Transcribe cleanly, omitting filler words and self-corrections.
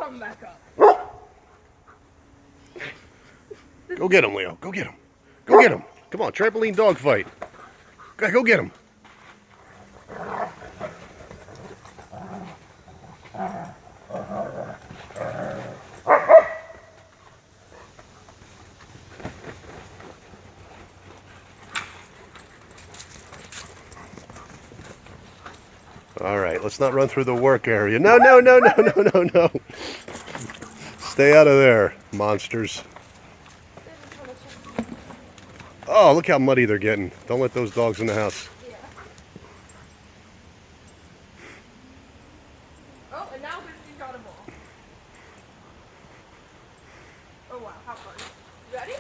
come back up. Go get him, Leo. Go get him. Go get him. Come on, trampoline dog fight. Go get him. All right, let's not run through the work area. No, no, no, no, no, no, no. Stay out of there, monsters. Oh, look how muddy they're getting. Don't let those dogs in the house. Yeah. Oh, and now Christy's got a ball. Oh wow, how fun. Ready?